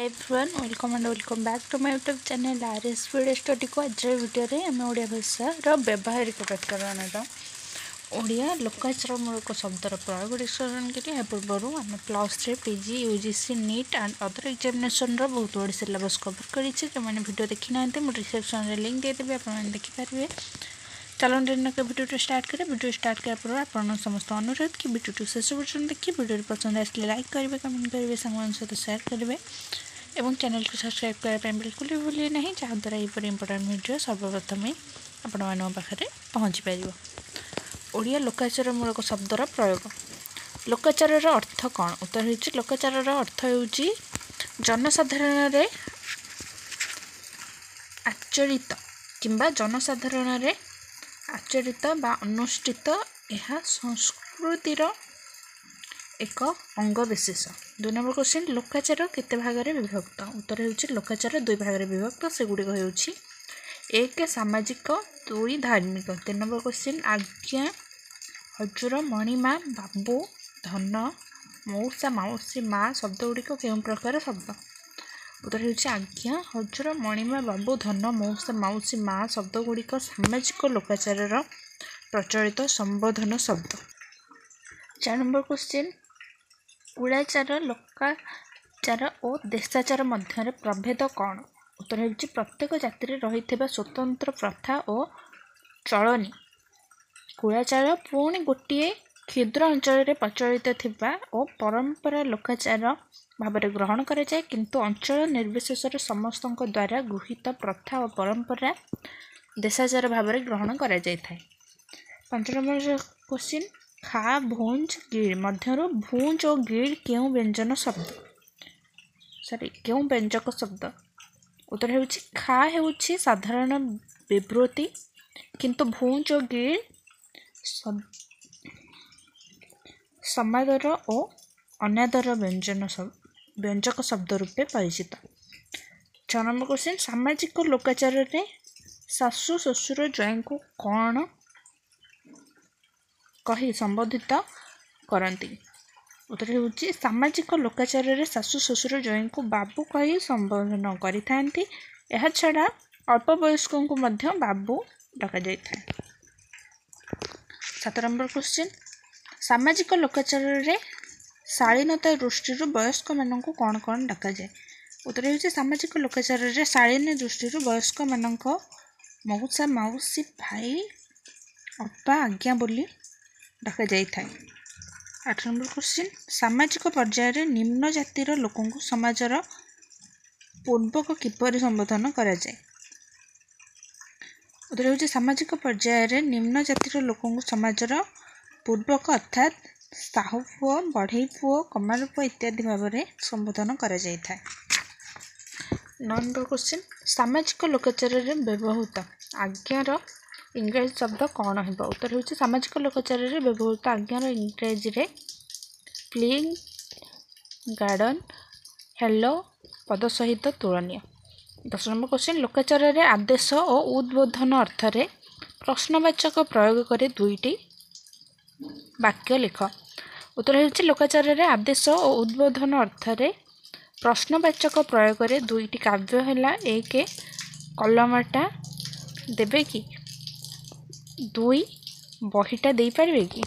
Everyone welcome and welcome back to my YouTube channel RS video study को आज video आम ओडिया भाषार व्यावहारिक व्याकरण ओडिया लोकाचरमूलक शब्दर प्रयोग डिस्कसन करिए पूर्वर आम +3 PG UGC neat and other examination बहुत बड़ी सिलेबस कवर करें जो मैंने वीडियो देखी ना मुझे डिस्क्रिप्शन में लिंक देदेवी आप देखिपारे। चलो वीडियो स्टार्ट करें। वीडियो स्टार्ट करा पर समस्त अनुरोध कि वीडियो शेष पर्यटन देखिए वीडियो पसंद आसले लाइक करेंगे कमेंट करेंगे सामान सहित शेयर करेंगे और चैनल को सब्सक्राइब करने बिल्कुल भी भूलिए ना जहाँद्वारा यहपर इंपोर्टाट वीडियो सर्वप्रथम आपण पाखे पहुँची पार। ओडिया लोकाचारमूलक शब्दर प्रयोग लोकाचार अर्थ कौन? उत्तर हो लोकाचार अर्थ हो जनसाधारण आचरित किंबा जनसाधारण आचरित बा अनुष्ठित यह संस्कृतिर एक अंग विशेष। 2 नंबर क्वेश्चन लोकाचार केते भागरे विभक्त? उत्तर हो लोकाचार 2 भागरे विभक्त से गुड़िक हो 1 सामाजिक 2 धार्मिक। 3 नंबर क्वेश्चन आज्ञा हजूर मणिमा बाबू धन मौसा माउसी माँ शब्द गुड़िक केउं प्रकार शब्द? उत्तर हो आज्ञा हजूर मणिमा बाबू धन मौसा माउसी माँ शब्द गुड़िक सामाजिक लोकाचार प्रचलित संबोधन शब्द। 4 नंबर क्वेश्चन कुलाचार लोकाचार और देशाचार मध्य प्रभेद कौन? उत्तर हो प्रत्येक जाति रही स्वतंत्र प्रथा और चलनी। कुलाचार पुणी गोटे क्षुद्र अंचल प्रचलित थिबा और परंपरा लोकाचार भाव ग्रहण करे जाए किंतु अंचल निर्विशेष समस्त द्वारा गृहीत प्रथा और परंपरा देशाचार भाव ग्रहण करा जाए। 5 नंबर क्वेश्चन खा भूंज गिड़ मध्य भूंज और गिड़ क्यों व्यंजन शब्द क्यों व्यंजक शब्द? उत्तर हो खा हो साधारण विवृत्ति किंतु भूंज और गिड़ समादर और अनादर व्यंजक शब्द रूपे परिचित। 6 नंबर क्वेश्चन सामाजिक लोकाचार रे सासु ससुर जय को कौन कही संबोधित करती? उत्तर हो सामाजिक लोकाचार रे सासु ससुर जय को बाबू कही संबोधन करिथांती। यह छड़ा अल्प वयस्कों को मध्य बाबू डका जाय था। 7 नंबर क्वेश्चन सामाजिक लोकाचार रे शालीनता दृष्टि वयस्क मान कौन कौन डका जाए? उत्तर हो सामाजिक लोकाचार रे शालीन दृष्टि वयस्क मान मौसा माउसी भाई अप्पा आज्ञा बोली डका जाए। 8 नंबर क्वेश्चन सामाजिक पर्यायर निम्न जातिर लोकों समाजर पूर्वक किपरि संबोधन करा जाए? उत्तर हो सामाजिक पर्यायर निम्न जातिर लोकों समाजर पूर्वक अर्थात साहू पुओ बढ़ई पुओ कमार पुओ इत्यादि भाव में संबोधन करा जाए। 9 नंबर क्वेश्चन सामाजिक लोकाचार व्यवहृत आज्ञार इंग्राजी शब्द कौन है? उत्तर हो सामाजिक लोकाचार व्यवहृत आज्ञार इंग्राजी रे प्लीज गार्डन हेलो पद सहित तुलनीय। 10 नंबर क्वेश्चन लोकाचार आदेश और उद्बोधन अर्थ रे प्रश्नवाचक प्रयोग करे 2टी वाक्य लिख। उत्तर हो लोकाचार आदेश और उद्बोधन अर्थ रे प्रश्नवाचक प्रयोग करे 2टी काव्य है 1 कलमटा देवे कि 2 बहीटा दे पारे कि।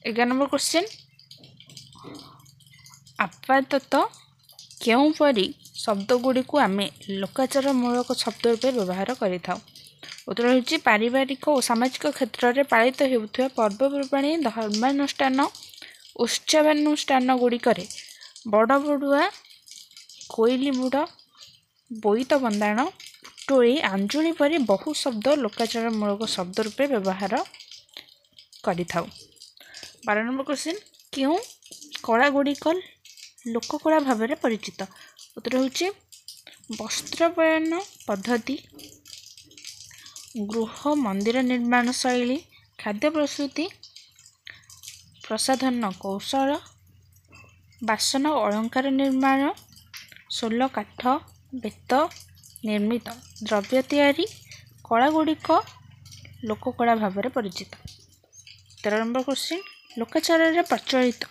11 नंबर क्वेश्चन आपातत क्यों परी शब्द गुड़ी को आम लोकाचार मूलक शब्द रूपे व्यवहार करें? उत्तर हो पारिवारिक और सामाजिक क्षेत्र में पालित होता पर्वपर्वाणी धर्मानुष्ठान उत्सवानुष्ठान गुड़िक बड़ बड़ुआ कोईली बुड़ बोईत बंदाण टोली आंजुली परी बहु शब्द लोकाचार मूलक शब्द रूपे व्यवहार करि। 12 नंबर क्वेश्चन क्यों कला गुड़िक लोककला भाव में परिचित? उत्तर हो वस्त्र बयन पद्धति गृह मंदिर निर्माण शैली खाद्य प्रस्तुति प्रसाधन कौशल बासन अलंकार निर्माण सोल काठ बेत निर्मित द्रव्य तैयारी कला गुड़िक लोककला भाव में परिचित। 13 नंबर क्वेश्चन लोकाचार प्रचलित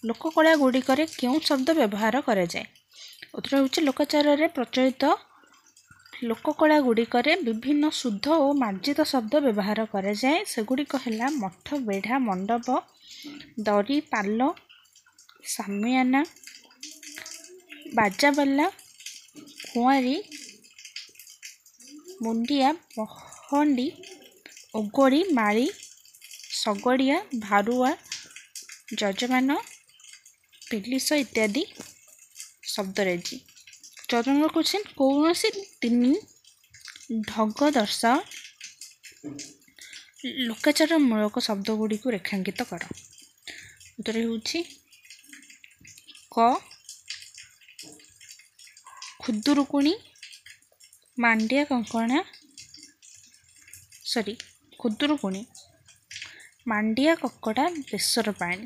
ଲୋକକଳା ଗୁଡ଼ିକରେ କେଉଁ ଶବ୍ଦ ବ୍ୟବହାର କରାଯାଏ? ଉତ୍ତର ହେଉଛି ଲୋକାଚାରରେ ପ୍ରଚଳିତ ଲୋକକଳା ଗୁଡ଼ିକରେ ବିଭିନ୍ନ ଶୁଦ୍ଧ ଓ ମାର୍ଜିତ ଶବ୍ଦ ବ୍ୟବହାର କରାଯାଏ। ସେଗୁଡ଼ିକ ହେଲା ମଠ, ବେଢ଼ା, ମଣ୍ଡପ, ଦରି, ପାଲ, ସାମିଆନା, ବାଜାବାଲା, କୁଆଁରୀ, ମୁଣ୍ଡିଆ, ପହଣ୍ଡି, ଓଗଳି, ମାଳି, ଶଗଡ଼ିଆ, ଭାରୁଆ, ଯଜମାନ, ପିଲିସ ଇତ୍ୟାଦି ଶବ୍ଦରାଜି। 14 নম্বର କ୍ୱେଶ୍ଚିନ୍, କୌଣସି ତିନି ଢଗ ଦର୍ଶାଅ ଲୋକାଚାର ମୂଳକ ଶବ୍ଦ ଗୁଡ଼ିକୁ ରେଖାଙ୍କିତ କର। ଉତ୍ତର ହେଉଛି କ ଖୁଦୁରୁକୁଣି, ମାଣ୍ଡିଆ କଙ୍କଣା ଖୁଦୁରୁକୁଣି, ମାଣ୍ଡିଆ କଙ୍କଡ଼ା, ବେସର ପାଣି।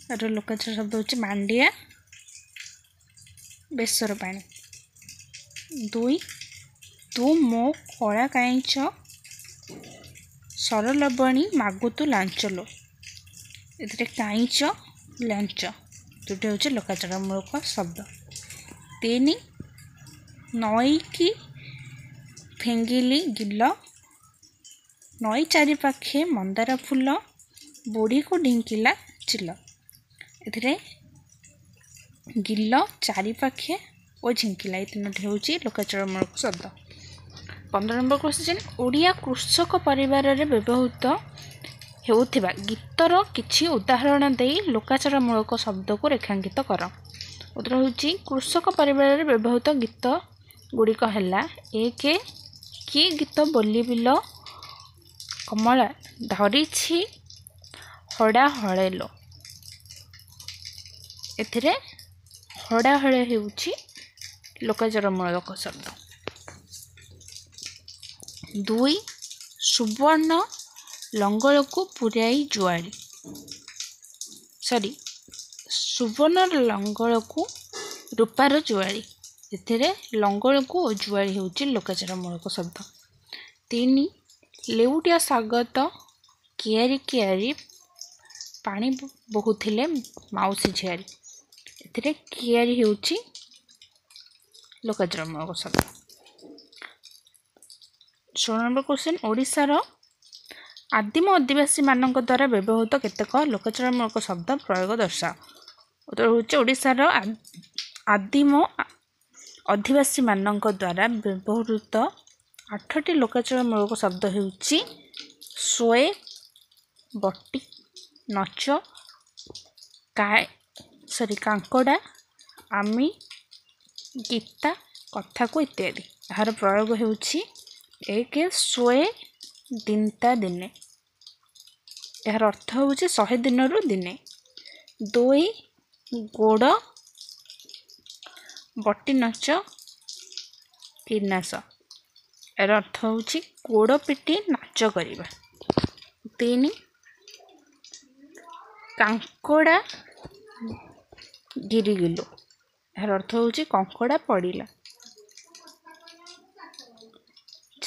ଏହାର ଲୋକାଚାର ଶବ୍ଦ ହେଉଛି ମାଣ୍ଡିଆ ବେସର ପାଣି। 2 ତୁ ମୋ କଳା କାଇଁଚ ସରଲବଣୀ ମାଗୁତୁ ଲାଞ୍ଚ ଲୋ। ଏଥିରେ କାଇଁଚ ଲାଞ୍ଚ ଦୁଇଟି ହେଉଛି ଲୋକାଚାର ମୂଳକ ଶବ୍ଦ। 3 ନଈକି ଫିଙ୍ଗିଲି ଗିଲ, ନଈ ଚାରିପାଖେ ମନ୍ଦାର ଫୁଲ, ବୁଢ଼ୀକୁ ଢିଙ୍କିଲା ଚିଲ। ଏଥିରେ ଗିଲ, ଚାରିପାଖେ ଓ ଝିଙ୍କିଲା ଏ ତିନୋଟି ହେଉଛି ଲୋକାଚାର ମୂଳକ ଶବ୍ଦ। 15 নম্বର କ୍ୱେଶ୍ଚିନ୍, ଓଡ଼ିଆ କୃଷକ ପରିବାରରେ ବ୍ୟବହୃତ ହେଉଥିବା ଗୀତର କିଛି ଉଦାହରଣ ଦେଇ ଲୋକାଚାର ମୂଳକ ଶବ୍ଦକୁ ରେଖାଙ୍କିତ କର। ଉତ୍ତର ହେଉଛି କୃଷକ ପରିବାରରେ ବ୍ୟବହୃତ ଗୀତ ଗୁଡ଼ିକ ହେଲା 1 କି ଗୀତ ବୋଲିବିଲ କମଳା, ଧରିଛି ହଡ଼ା ହଳେ ଲୋ। ଏଥିରେ ହଡ଼ା ହଳେ ହେଉଛି ଲୋକାଚାର ମୂଳକ ଶବ୍ଦ। 2 ସୁବର୍ଣ୍ଣ ଲଙ୍ଗଳକୁ ପୁରାଇ ଜୁଆଳି, ସୁବର୍ଣ୍ଣ ଲଙ୍ଗଳକୁ ରୂପାର ଜୁଆଳି। ଏଥିରେ ଲଙ୍ଗଳକୁ ଓ ଜୁଆଳି ହେଉଛି ଲୋକାଚାର ମୂଳକ ଶବ୍ଦ। 3 ଲେଉଟିଆ ସ୍ୱାଗତ କିଆରି କିଆରି, ପାଣି ବୋହୁଥିଲେ ମାଉସୀ ଝିଆରୀ। ଏଥିରେ କିଆରି ହେଉଛି ଲୋକାଚାର ମୂଳକ ଶବ୍ଦ। 16 নম্বର କ୍ୱେଶ୍ଚିନ୍, ଓଡ଼ିଶାର ଆଦିମ ଅଧିବାସୀମାନଙ୍କ ଦ୍ୱାରା ବ୍ୟବହୃତ କେତେକ ଲୋକାଚାର ମୂଳକ ଶବ୍ଦ ପ୍ରୟୋଗ ଦର୍ଶାଅ। ଉତ୍ତର ହେଉଛି ଓଡ଼ିଶାର ଆଦିମ ଅଧିବାସୀମାନଙ୍କ ଦ୍ୱାରା ବ୍ୟବହୃତ 8ଟି ଲୋକାଚାର ମୂଳକ ଶବ୍ଦ ହେଉଛି ଶୋଏ, ବଟି, ନଚ, କାଙ୍କଡ଼ା, ଆମି, ଗୀତା, କଥାକୁ ଇତ୍ୟାଦି। ଏହାର ପ୍ରୟୋଗ ହେଉଛି 1 ଶୋଏ ଦିନତା ଦିନେ, ଏହାର ଅର୍ଥ ହେଉଛି 100 ଦିନରୁ ଦିନେ। 2 ଗୋଡ଼ ବଟି ନଚ କିନାସ, ଏହାର ଅର୍ଥ ହେଉଛି ଗୋଡ଼ ପିଟି ନାଚ କରିବା। 3 କାଙ୍କଡ଼ା ଗିରିଗିଲୁ, ଏହାର ଅର୍ଥ ହେଉଛି କଙ୍କଡ଼ା ପଡ଼ିଲା।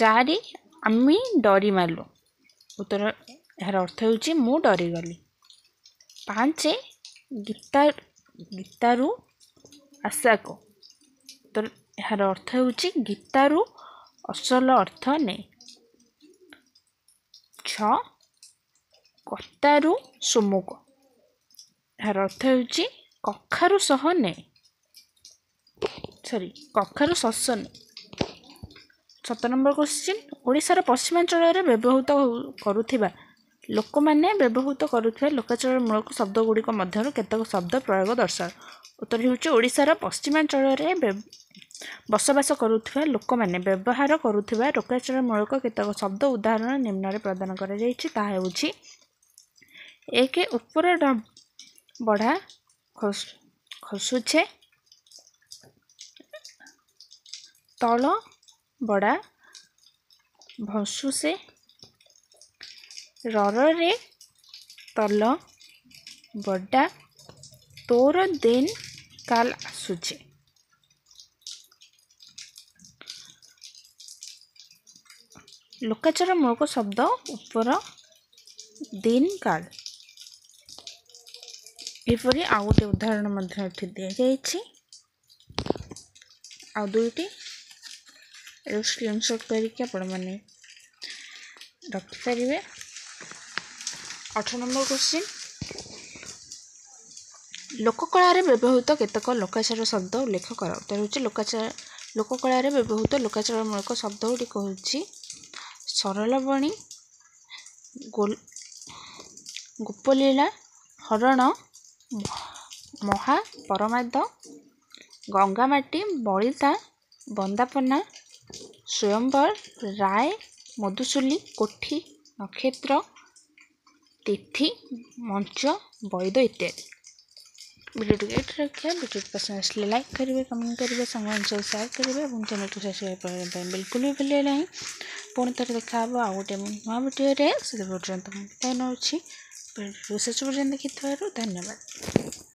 4 ଆମେ ଡରିମାଲୁ, ଏହାର ଅର୍ଥ ହେଉଛି ମୁଁ ଡରିଗଲି। 5 ଗୀତାରୁ ଆଶାକୁ, ଏହାର ଅର୍ଥ ହେଉଛି ଗୀତାରୁ ଅସଲ ଅର୍ଥ ନେ। 6 କତାରୁ ସୁମୁକ, ଏହାର ଅର୍ଥ ହେଉଛି କଖାରୁ ଶସ ନେ। 17 নম্বର କ୍ୱେଶ୍ଚିନ୍, ଓଡ଼ିଶାର ପଶ୍ଚିମାଞ୍ଚଳରେ ଲୋକମାନେ ବ୍ୟବହୃତ କରୁଥିବା ଲୋକାଚାର ମୂଳକ ଶବ୍ଦ ଗୁଡ଼ିକ ମଧ୍ୟରୁ କେତେକ ଶବ୍ଦ ପ୍ରୟୋଗ ଦର୍ଶାଅ। ଉତ୍ତର ହେଉଛି ଓଡ଼ିଶାର ପଶ୍ଚିମାଞ୍ଚଳରେ ବସବାସ କରୁଥିବା ଲୋକମାନେ ବ୍ୟବହାର କରୁଥିବା ଲୋକାଚାର ମୂଳକ କେତେକ ଶବ୍ଦ ଉଦାହରଣ ନିମ୍ନରେ ପ୍ରଦାନ କରାଯାଇଛି। ତାହା ହେଉଛି 1 ଉପର ବଢ଼ା ଖସୁଛେ, ତଳ ବଡ଼ା ଭସୁଛେ, ରରରେ ତଲ ବଡ଼ା ତୋର ଦିନ କାଲ ଆସୁଛେ। ଲୋକାଚାର ମୂଳକ ଶବ୍ଦ ଉପର ଦିନ କାଲ। ଏହିପରି ଆଉ ଗୋଟେ ଉଦାହରଣ ମଧ୍ୟ ଏଠି ଦିଆଯାଇଛି। ଆଉ ଦୁଇଟି ସ୍କ୍ରିନଶଟ୍ କରିକି ଆପଣମାନେ ରଖିପାରିବେ। 18 নম্বର କ୍ୱେଶ୍ଚିନ୍, ଲୋକକଳାରେ ବ୍ୟବହୃତ କେତେକ ଲୋକାଚାର ଶବ୍ଦ ଉଲ୍ଲେଖ କର। ଉତ୍ତର ହେଉଛି ଲୋକକଳାରେ ବ୍ୟବହୃତ ଲୋକାଚାରମୂଳକ ଶବ୍ଦ ଗୁଡ଼ିକ ହେଉଛି ସରଳବଣୀ, ଗୋପଲୀଳା, ହରଣ, ମହା ପରମାଦ, ଗଙ୍ଗାମାଟି, ବଳିତା, ବନ୍ଦାପନା, ସ୍ୱୟଂବର, ରାୟ, ମଧୁଶୂଲି, କୋଠି, ନକ୍ଷତ୍ର, ତିଥି, ମଞ୍ଚ, ବୈଦ ଇତ୍ୟାଦି। ଭିଡ଼ିଓଟିକୁ ଏଇଠି ରଖିବା। ଭିଡ଼ିଓଟି ପସନ୍ଦ ଆସିଲେ ଲାଇକ୍ କରିବେ, କମେଣ୍ଟ କରିବେ, ସାଙ୍ଗମାନଙ୍କ ସହ ସେୟାର କରିବେ ଏବଂ ଚ୍ୟାନେଲକୁ ସବସ୍କ୍ରାଇବ୍ କରିବା ପାଇଁ ବିଲକୁଲ ବି ଭୁଲିବେ ନାହିଁ। ପୁଣି ଥରେ ଦେଖାହେବ ଆଉ ଗୋଟେ ନୂଆ ଭିଡ଼ିଓରେ। ସେ ପର୍ଯ୍ୟନ୍ତ ମୁଁ ବିଦାୟ ନେଉଛି। ଭିଡ଼ିଓ ଶେଷ ପର୍ଯ୍ୟନ୍ତ ଦେଖିଥିବାରୁ ଧନ୍ୟବାଦ।